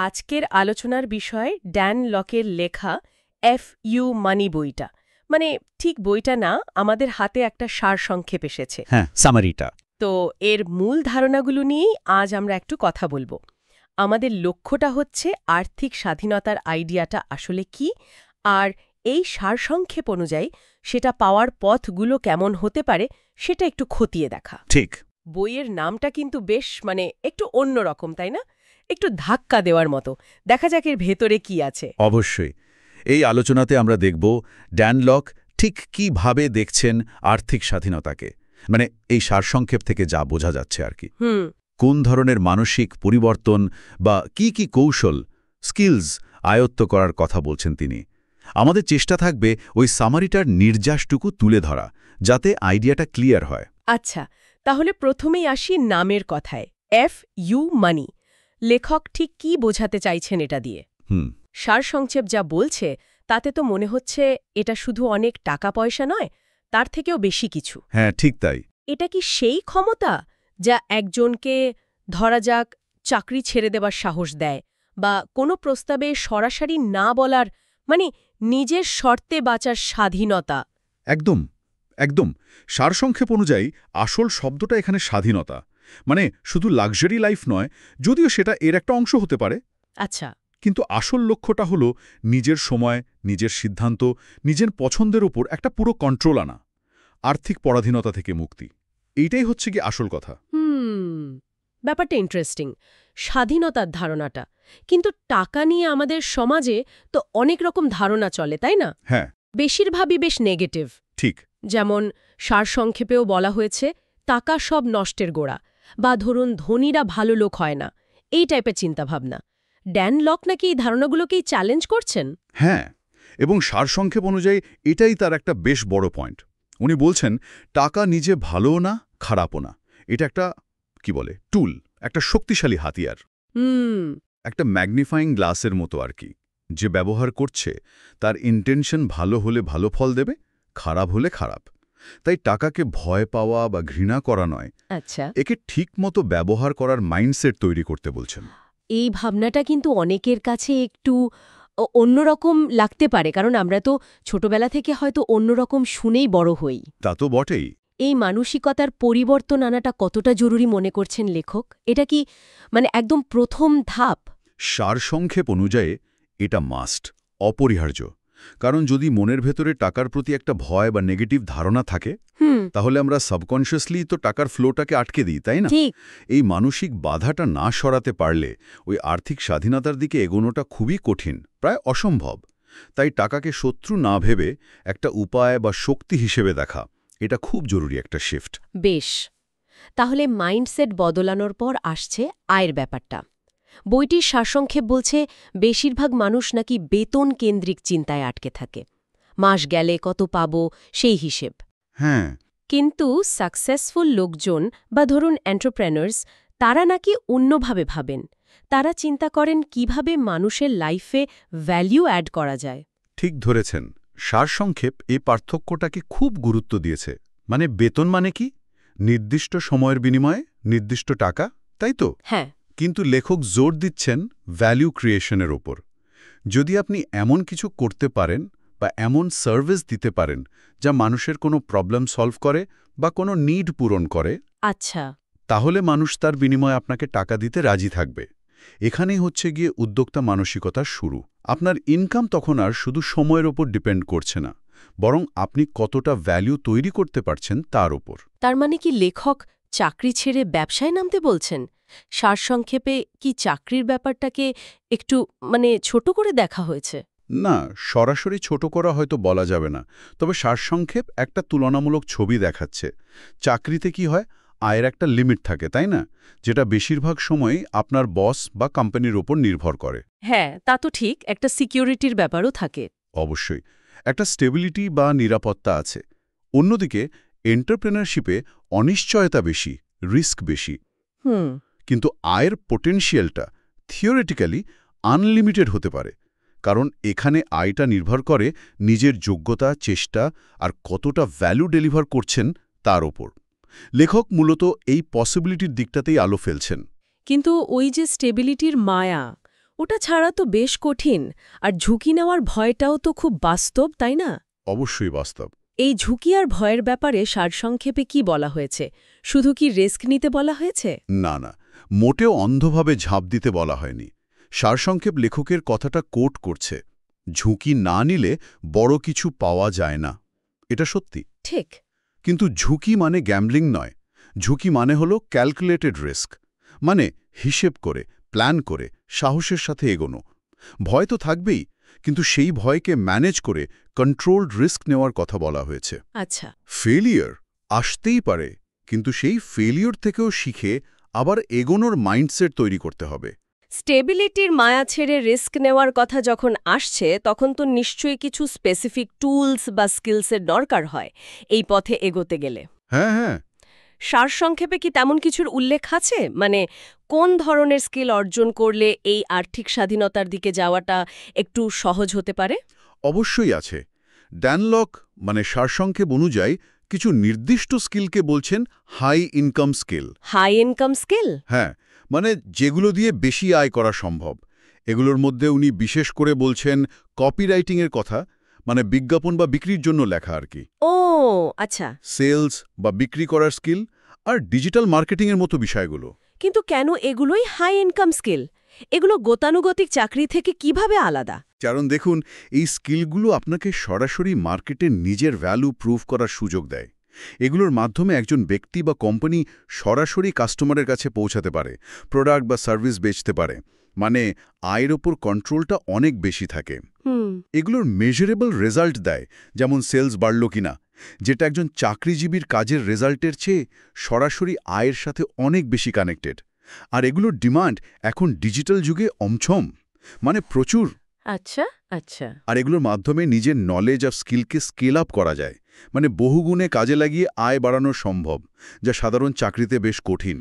আজকের আলোচনার বিষয় ড্যান লকের লেখা এফ.ইউ. মানি বইটা। মানে ঠিক বইটা না, আমাদের হাতে একটা সারসংক্ষেপ এসেছে। হ্যাঁ, সামারিটা। তো এর মূল ধারণাগুলো নিয়েই আজ আমরা একটু কথা বলবো। আমাদের লক্ষ্যটা হচ্ছে আর্থিক স্বাধীনতার আইডিয়াটা আসলে কি, আর এই সারসংক্ষেপ অনুযায়ী সেটা পাওয়ার পথগুলো কেমন হতে পারে সেটা একটু খতিয়ে দেখা। ঠিক। বইয়ের নামটা কিন্তু বেশ একটু অন্যরকম, তাই না? একটু ধাক্কা দেওয়ার মতো। দেখা যাক এর ভেতরে কি আছে। অবশ্যই। এই আলোচনাতে আমরা দেখব ড্যান লক ঠিক কিভাবে দেখছেন আর্থিক স্বাধীনতাকে, মানে এই সারসংক্ষেপ থেকে যা বোঝা যাচ্ছে আর কি। কোন ধরনের মানসিক পরিবর্তন বা কি কৌশল, স্কিলস আয়ত্ত করার কথা বলছেন তিনি। আমাদের চেষ্টা থাকবে ওই সামারিটার নির্যাসটুকু তুলে ধরা, যাতে আইডিয়াটা ক্লিয়ার হয়। আচ্ছা, তাহলে প্রথমেই আসি নামের কথায়। এফ.ইউ. মানি। লেখক ঠিক কি বোঝাতে চাইছেন এটা দিয়ে? সারসংক্ষেপ যা বলছে তাতে তো মনে হচ্ছে এটা শুধু অনেক টাকা পয়সা নয়, তার থেকেও বেশি কিছু। হ্যাঁ, ঠিক তাই। এটা কি সেই ক্ষমতা যা একজনকে, ধরা যাক, চাকরি ছেড়ে দেবার সাহস দেয়, বা কোনো প্রস্তাবে সরাসরি না বলার, নিজের শর্তে বাঁচার স্বাধীনতা? একদম একদম। সারসংক্ষেপ অনুযায়ী আসল শব্দটা এখানে স্বাধীনতা। মানে শুধু লাক্সারি লাইফ নয়, যদিও সেটা এর একটা অংশ হতে পারে। আচ্ছা। কিন্তু আসল লক্ষ্যটা হলো নিজের সময়, নিজের সিদ্ধান্ত, নিজের পছন্দের উপর একটা পুরো কন্ট্রোল আনা। আর্থিক পরাধীনতা থেকে মুক্তি। এইটাই হচ্ছে কি আসল কথা। ব্যাপারটা ইন্টারেস্টিং, স্বাধীনতার ধারণাটা। কিন্তু টাকা নিয়ে আমাদের সমাজে তো অনেক রকম ধারণা চলে, তাই না? হ্যাঁ, বেশিরভাগই বেশ নেগেটিভ। ঠিক। যেমন সারসংক্ষেপেও বলা হয়েছে টাকা সব নষ্টের গোড়া, বা ধরুন ধনীরা ভালো লোক হয় না, এই টাইপের চিন্তাভাবনা। ড্যান লক নাকি এই ধারণাগুলোকেই চ্যালেঞ্জ করছেন। হ্যাঁ, এবং সারসংক্ষেপ অনুযায়ী এটাই তার একটা বেশ বড় পয়েন্ট। উনি বলছেন টাকা নিজে ভালোও না, খারাপও না। এটা একটা টুল, একটা শক্তিশালী হাতিয়ার। একটা ম্যাগনিফাইং গ্লাসের মতো আর কি। যে ব্যবহার করছে তার ইন্টেনশন ভালো হলে ভালো ফল দেবে, খারাপ হলে খারাপ। তাই টাকাকে ভয় পাওয়া বা ঘৃণা করা নয়, আচ্ছা, একে ঠিকমতো ব্যবহার করার মাইন্ডসেট তৈরি করতে বলছেন। এই ভাবনাটা কিন্তু অনেকের কাছে একটু অন্যরকম লাগতে পারে, কারণ আমরা তো ছোটবেলা থেকে হয়তো অন্যরকম শুনেই বড় হই। তা তো বটেই। এই মানসিকতার পরিবর্তন আনাটা কতটা জরুরি মনে করছেন লেখক? এটা কি একদম প্রথম ধাপ? সারসংক্ষেপ অনুযায়ী এটা মাস্ট, অপরিহার্য। কারণ যদি মনের ভেতরে টাকার প্রতি একটা ভয় বা নেগেটিভ ধারণা থাকে, তাহলে আমরা সাবকনশিয়াসলি তো টাকার ফ্লোটাকে আটকে দিই, তাই না? ঠিক। এই মানসিক বাধাটা না সরাতে পারলে ওই আর্থিক স্বাধীনতার দিকে এগোনোটা খুবই কঠিন, প্রায় অসম্ভব। তাই টাকাকে শত্রু না ভেবে একটা উপায় বা শক্তি হিসেবে দেখা, এটা খুব জরুরি একটা শিফট। বেশ, তাহলে মাইন্ডসেট বদলানোর পর আসছে আয়ের ব্যাপারটা। বইটির সারসংক্ষেপ বলছে বেশিরভাগ মানুষ নাকি বেতন কেন্দ্রিক চিন্তায় আটকে থাকে। মাস গেলে কত পাবো সেই হিসেব। হ্যাঁ, কিন্তু সাকসেসফুল লোকজন বা ধরুন এন্টারপ্রেনার্স, তারা নাকি অন্যভাবে ভাবেন। তারা চিন্তা করেন কিভাবে মানুষের লাইফে ভ্যালিউ অ্যাড করা যায়। ঠিক ধরেছেন। সারসংক্ষেপ এই পার্থক্যটাকে খুব গুরুত্ব দিয়েছে। মানে বেতন মানে কি? নির্দিষ্ট সময়ের বিনিময়ে নির্দিষ্ট টাকা, তাই তো? হ্যাঁ। কিন্তু লেখক জোর দিচ্ছেন ভ্যালু ক্রিয়েশনের ওপর। যদি আপনি এমন কিছু করতে পারেন বা এমন সার্ভিস দিতে পারেন যা মানুষের কোনো প্রবলেম সলভ করে বা কোনো নিড পূরণ করে, আচ্ছা, তাহলে মানুষ তার বিনিময়ে আপনাকে টাকা দিতে রাজি থাকবে। এখানেই হচ্ছে গিয়ে উদ্যোক্তা মানসিকতার শুরু। আপনার ইনকাম তখন আর শুধু সময়ের ওপর ডিপেন্ড করছে না, বরং আপনি কতটা ভ্যালু তৈরি করতে পারছেন তার ওপর। তার মানে কি লেখক চাকরি ছেড়ে ব্যবসায় নামতে বলছেন? সারসংক্ষেপে কি চাকরির ব্যাপারটাকে একটু ছোট করে দেখা হয়েছে? না, সরাসরি ছোট করা হয়তো বলা যাবে না, তবে সারসংক্ষেপ একটা তুলনামূলক ছবি দেখাচ্ছে। চাকরিতে কি হয়, আয়ের একটা লিমিট থাকে, তাই না? যেটা বেশিরভাগ সময়ই আপনার বস বা কোম্পানির ওপর নির্ভর করে। হ্যাঁ, তা তো ঠিক, একটা সিকিউরিটির ব্যাপারও থাকে। অবশ্যই একটা স্টেবিলিটি বা নিরাপত্তা আছে। অন্যদিকে এন্টারপ্রেনারশিপে অনিশ্চয়তা বেশি, রিস্ক বেশি। কিন্তু আয়ের পোটেনশিয়ালটা থিওরিটিক্যালি আনলিমিটেড হতে পারে, কারণ এখানে আয়টা নির্ভর করে নিজের যোগ্যতা, চেষ্টা আর কতটা ভ্যালু ডেলিভার করছেন তার ওপর। লেখক মূলত এই পসিবিলিটির দিকটাতেই আলো ফেলছেন। কিন্তু ওই যে স্টেবিলিটির মায়া, ওটা ছাড়া তো বেশ কঠিন, আর ঝুঁকি নেওয়ার ভয়টাও তো খুব বাস্তব, তাই না? অবশ্যই বাস্তব। এই ঝুঁকি আর ভয়ের ব্যাপারে সারসংক্ষেপে কি বলা হয়েছে? শুধু কি রিস্ক নিতে বলা হয়েছে? না না, মোটেও অন্ধভাবে ঝাঁপ দিতে বলা হয়নি। সারসংক্ষেপ লেখকের কথাটা কোট করছে, ঝুঁকি না নিলে বড় কিছু পাওয়া যায় না। এটা সত্যি। ঠিক। কিন্তু ঝুঁকি মানে গ্যাম্বলিং নয়। ঝুঁকি মানে হলো ক্যালকুলেটেড রিস্ক, মানে হিসেব করে, প্ল্যান করে, সাহসের সাথে এগোনো। ভয় তো থাকবেই, কিন্তু সেই ভয়কে ম্যানেজ করে কন্ট্রোলড রিস্ক নেওয়ার কথা বলা হয়েছে। আচ্ছা। ফেলিয়ার আসতেই পারে, কিন্তু সেই ফেলিয়র থেকেও শিখে আবার এগোনোর মাইন্ডসেট তৈরি করতে হবে। স্টেবিলিটির মায়া ছেড়ে রিস্ক নেওয়ার কথা যখন আসছে, তখন তো নিশ্চয়ই কিছু স্পেসিফিক টুলস বা স্কিলসের দরকার হয় এই পথে এগোতে গেলে। হ্যাঁ হ্যাঁ, সারসংক্ষেপে কি তেমন কিছুর উল্লেখ আছে? মানে কোন ধরনের স্কিল অর্জন করলে এই আর্থিক স্বাধীনতার দিকে যাওয়াটা একটু সহজ হতে পারে? অবশ্যই আছে। ড্যানলক মানে সারসংক্ষেপ অনুযায়ী কিছু নির্দিষ্ট স্কিলকে বলছেন high income skill. High income skill? হ্যাঁ, মানে যেগুলো দিয়ে বেশি আয় করা সম্ভব। এগুলোর মধ্যে উনি বিশেষ করে বলছেন কপিরাইটিংয়ের কথা, মানে বিজ্ঞাপন বা বিক্রির জন্য লেখা আর কি। ও আচ্ছা। সেলস বা বিক্রি করার স্কিল আর ডিজিটাল মার্কেটিংয়ের মতো বিষয়গুলো। কিন্তু কেন এগুলোই হাই ইনকাম স্কিল? এগুলো গতানুগতিক চাকরি থেকে কিভাবে আলাদা? কারণ দেখুন, এই স্কিলগুলো আপনাকে সরাসরি মার্কেটে নিজের ভ্যালু প্রুভ করার সুযোগ দেয়। এগুলোর মাধ্যমে একজন ব্যক্তি বা কোম্পানি সরাসরি কাস্টমারের কাছে পৌঁছাতে পারে, প্রোডাক্ট বা সার্ভিস বেচতে পারে। মানে আয়ের ওপর কন্ট্রোলটা অনেক বেশি থাকে। এগুলোর মেজারেবল রেজাল্ট দেয়, যেমন সেলস বাড়ল কিনা, যেটা একজন চাকরিজীবীর কাজের রেজাল্টের চেয়ে সরাসরি আয়ের সাথে অনেক বেশি কানেক্টেড। আর এগুলোর ডিমান্ড এখন ডিজিটাল যুগে অমছম, মানে প্রচুর। আচ্ছা আচ্ছা। আর এগুলোর মাধ্যমে নিজের নলেজ আর স্কিলকে স্কেল আপ করা যায়, মানে বহুগুণে কাজে লাগিয়ে আয় বাড়ানো সম্ভব, যা সাধারণ চাকরিতে বেশ কঠিন।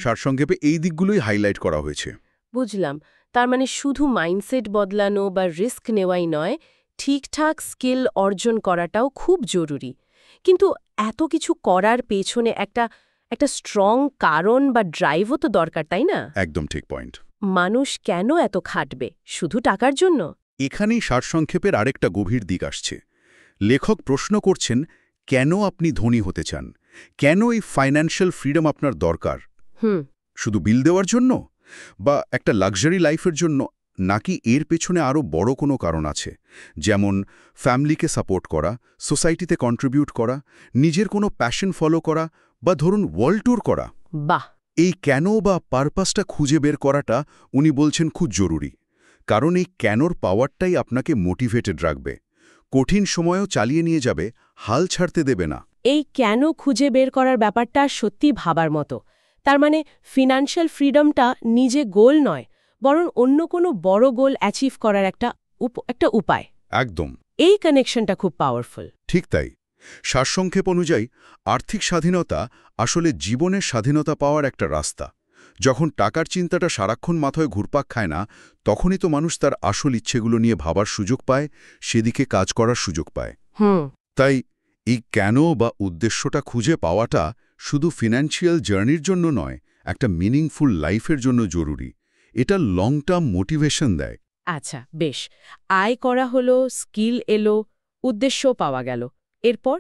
সারসংক্ষেপে এই দিকগুলোই হাইলাইট করা হয়েছে। বুঝলাম। তার মানে শুধু মাইন্ডসেট বদলানো বা রিস্ক নেওয়াই নয়, ঠিকঠাক স্কিল অর্জন করাটাও খুব জরুরি। কিন্তু এত কিছু করার পেছনে একটা স্ট্রং কারণ বা ড্রাইভও তো দরকার, তাই না? একদম ঠিক পয়েন্ট। মানুষ কেন এত খাটবে? শুধু টাকার জন্য? এখানেই সারসংক্ষেপের আরেকটা গভীর দিক আসছে। লেখক প্রশ্ন করছেন, কেন আপনি ধনী হতে চান? কেন এই ফাইন্যান্সিয়াল ফ্রিডম আপনার দরকার? শুধু বিল দেওয়ার জন্য, বা একটা লাক্সারি লাইফের জন্য, নাকি এর পেছনে আরও বড় কোনো কারণ আছে? যেমন ফ্যামিলিকে সাপোর্ট করা, সোসাইটিতে কন্ট্রিবিউট করা, নিজের কোনো প্যাশন ফলো করা, বা ধরুন ওয়ার্ল্ড ট্যুর করা। বাহ! এই কেন বা পারপাসটা খুঁজে বের করাটা উনি বলছেন খুব জরুরি। কারণ এই কেনর পাওয়ারটাই আপনাকে মোটিভেটেড রাখবে, কঠিন সময়েও চালিয়ে নিয়ে যাবে, হাল ছাড়তে দেবে না। এই কেন খুঁজে বের করার ব্যাপারটা সত্যি ভাবার মতো। তার মানে ফিনান্সিয়াল ফ্রিডমটা নিজে গোল নয়, বরং অন্য কোনো বড় গোল অ্যাচিভ করার একটা উপায়। একদম এই কানেকশনটা খুব পাওয়ারফুল। ঠিক তাই। সারসংক্ষেপ অনুযায়ী আর্থিক স্বাধীনতা আসলে জীবনের স্বাধীনতা পাওয়ার একটা রাস্তা। যখন টাকার চিন্তাটা সারাক্ষণ মাথায় ঘুরপাক খায় না, তখনই তো মানুষ তার আসল ইচ্ছেগুলো নিয়ে ভাবার সুযোগ পায়, সেদিকে কাজ করার সুযোগ পায়। তাই এই কেন বা উদ্দেশ্যটা খুঁজে পাওয়াটা শুধু ফিনান্সিয়াল জার্নির জন্য নয়, একটা মিনিংফুল লাইফের জন্য জরুরি। এটা লং টার্ম মোটিভেশন দেয়। আচ্ছা, বেশ। আয় করা হলো, স্কিল এলো, উদ্দেশ্যও পাওয়া গেল। এরপর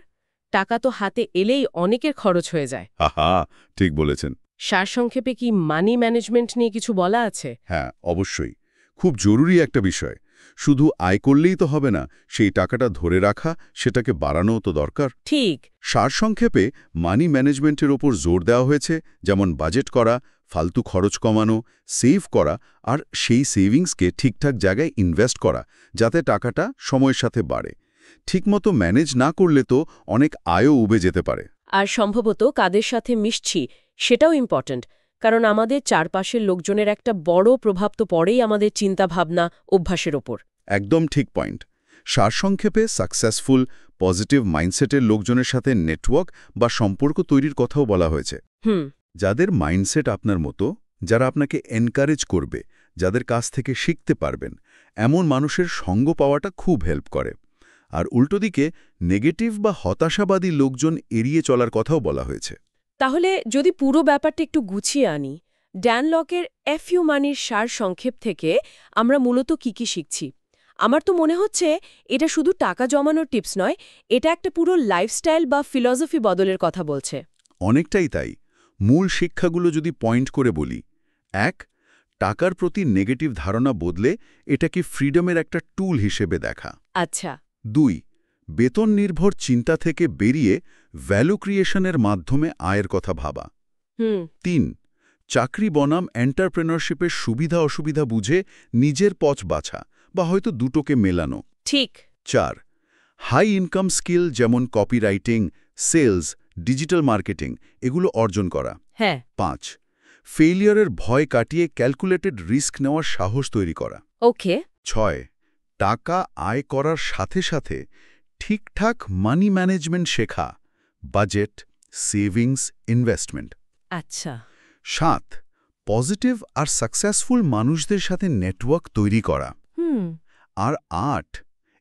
টাকা তো হাতে এলেই অনেকের খরচ হয়ে যায়। আহা, ঠিক বলেছেন। সারসংক্ষেপে কি মানি ম্যানেজমেন্ট নিয়ে কিছু বলা আছে? হ্যাঁ, অবশ্যই। খুব জরুরি একটা বিষয়। শুধু আয় করলেই তো হবে না, সেই টাকাটা ধরে রাখা, সেটাকে বাড়ানোও তো দরকার। ঠিক। সারসংক্ষেপে মানি ম্যানেজমেন্টের ওপর জোর দেওয়া হয়েছে, যেমন বাজেট করা, ফালতু খরচ কমানো, সেভ করা, আর সেই সেভিংসকে ঠিকঠাক জায়গায় ইনভেস্ট করা, যাতে টাকাটা সময়ের সাথে বাড়ে। ঠিকমতো ম্যানেজ না করলে তো অনেক আয়ও উবে যেতে পারে। আর সম্ভবত কাদের সাথে মিশছি সেটাও ইম্পর্ট্যান্ট, কারণ আমাদের চারপাশের লোকজনের একটা বড় প্রভাব তো পড়েই আমাদের চিন্তাভাবনা, অভ্যাসের ওপর। একদম ঠিক পয়েন্ট। সারসংক্ষেপে সাকসেসফুল, পজিটিভ মাইন্ডসেটের লোকজনের সাথে নেটওয়ার্ক বা সম্পর্ক তৈরির কথাও বলা হয়েছে। যাদের মাইন্ডসেট আপনার মতো, যারা আপনাকে এনকারেজ করবে, যাদের কাছ থেকে শিখতে পারবেন, এমন মানুষের সঙ্গ পাওয়াটা খুব হেল্প করে। আর উল্টোদিকে নেগেটিভ বা হতাশাবাদী লোকজন এড়িয়ে চলার কথাও বলা হয়েছে। তাহলে যদি পুরো ব্যাপারটা একটু গুছিয়ে আনি, ড্যান লকের এফইউ মানির সার সংক্ষেপ থেকে আমরা মূলত কি শিখছি? আমার তো মনে হচ্ছে এটা শুধু টাকা জমানোর টিপস নয়, এটা একটা পুরো লাইফস্টাইল বা ফিলসফি বদলের কথা বলছে। অনেকটাই তাই। মূল শিক্ষাগুলো যদি পয়েন্ট করে বলি, ১. টাকার প্রতি নেগেটিভ ধারণা বদলে এটাকে ফ্রিডমের একটা টুল হিসেবে দেখা। আচ্ছা। ২. বেতন নির্ভর চিন্তা থেকে বেরিয়ে ভ্যালু ক্রিয়েশনের মাধ্যমে আয়ের কথা ভাবা। ৩. চাকরি বনাম এন্টারপ্রেনারশিপের সুবিধা অসুবিধা বুঝে নিজের পথ বাছা বা হয়তো দুটোকে মেলানো। ঠিক। ৪. হাই ইনকাম স্কিল যেমন কপিরাইটিং, সেলস, ডিজিটাল মার্কেটিং এগুলো অর্জন করা। হ্যাঁ। ৫. ফেইলিয়ারের ভয় কাটিয়ে ক্যালকুলেটেড রিস্ক নেওয়ার সাহস তৈরি করা। ওকে। ৬. টাকা আয় করার সাথে সাথে ঠিকঠাক মানি ম্যানেজমেন্ট শেখা, বাজেট, সেভিংস, ইনভেস্টমেন্ট। আচ্ছা। ৭. পজিটিভ আর সাকসেসফুল মানুষদের সাথে নেটওয়ার্ক তৈরি করা। আর ৮.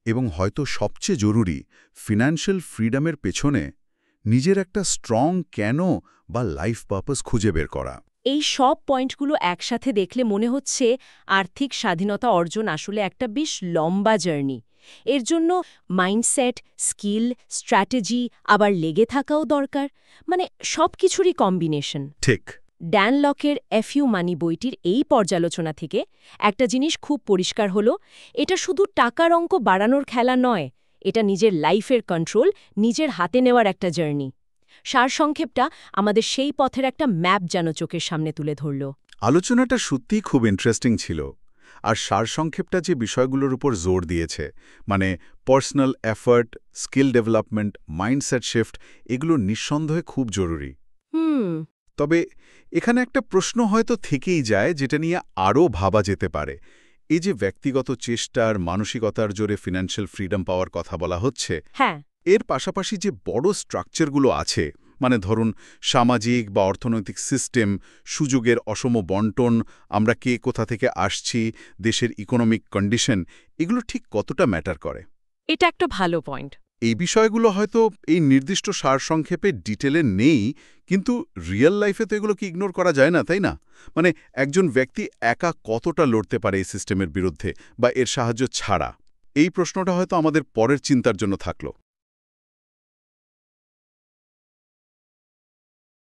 এবং হয়তো সবচেয়ে জরুরি, ফিন্যান্সিয়াল ফ্রিডমের পেছনে নিজের একটা স্ট্রং কেন বা লাইফ পারপাস খুঁজে বের করা। এই সব পয়েন্টগুলো একসাথে দেখলে মনে হচ্ছে আর্থিক স্বাধীনতা অর্জন আসলে একটা বেশ লম্বা জার্নি। এর জন্য মাইন্ডসেট, স্কিল, স্ট্র্যাটেজি আবার লেগে থাকাও দরকার, মানে সব কিছুরই কম্বিনেশন। ঠিক। ড্যান লকের এফইউ মানি বইটির এই পর্যালোচনা থেকে একটা জিনিস খুব পরিষ্কার হলো, এটা শুধু টাকার অঙ্ক বাড়ানোর খেলা নয়, এটা নিজের লাইফের কন্ট্রোল নিজের হাতে নেওয়ার একটা জার্নি। সারসংক্ষেপটা আমাদের সেই পথের একটা ম্যাপ যেন চোখের সামনে তুলে ধরল। আলোচনাটা সত্যিই খুব ইন্টারেস্টিং ছিল। আর সারসংক্ষেপটা যে বিষয়গুলোর উপর জোর দিয়েছে, মানে personal effort, skill development, mindset shift, এগুলো নিঃসন্দেহে খুব জরুরি। তবে এখানে একটা প্রশ্ন হয়তো থেকেই যায়, যেটা নিয়ে আরও ভাবা যেতে পারে। এই যে ব্যক্তিগত চেষ্টার, মানসিকতার জোরে ফিন্যান্সিয়াল ফ্রিডম পাওয়ার কথা বলা হচ্ছে, হ্যাঁ, এর পাশাপাশি যে বড় স্ট্রাকচারগুলো আছে, মানে ধরুন সামাজিক বা অর্থনৈতিক সিস্টেম, সুযোগের অসম বন্টন, আমরা কে কোথা থেকে আসছি, দেশের ইকোনমিক কন্ডিশন, এগুলো ঠিক কতটা ম্যাটার করে? এটা একটা ভালো পয়েন্ট। এই বিষয়গুলো হয়তো এই নির্দিষ্ট সারসংক্ষেপে ডিটেলে নেই, কিন্তু রিয়েল লাইফে তো এগুলো কি ইগনোর করা যায় না, তাই না? মানে একজন ব্যক্তি একা কতটা লড়তে পারে এই সিস্টেমের বিরুদ্ধে বা এর সাহায্য ছাড়া? এই প্রশ্নটা হয়তো আমাদের পরের চিন্তার জন্য থাকলো।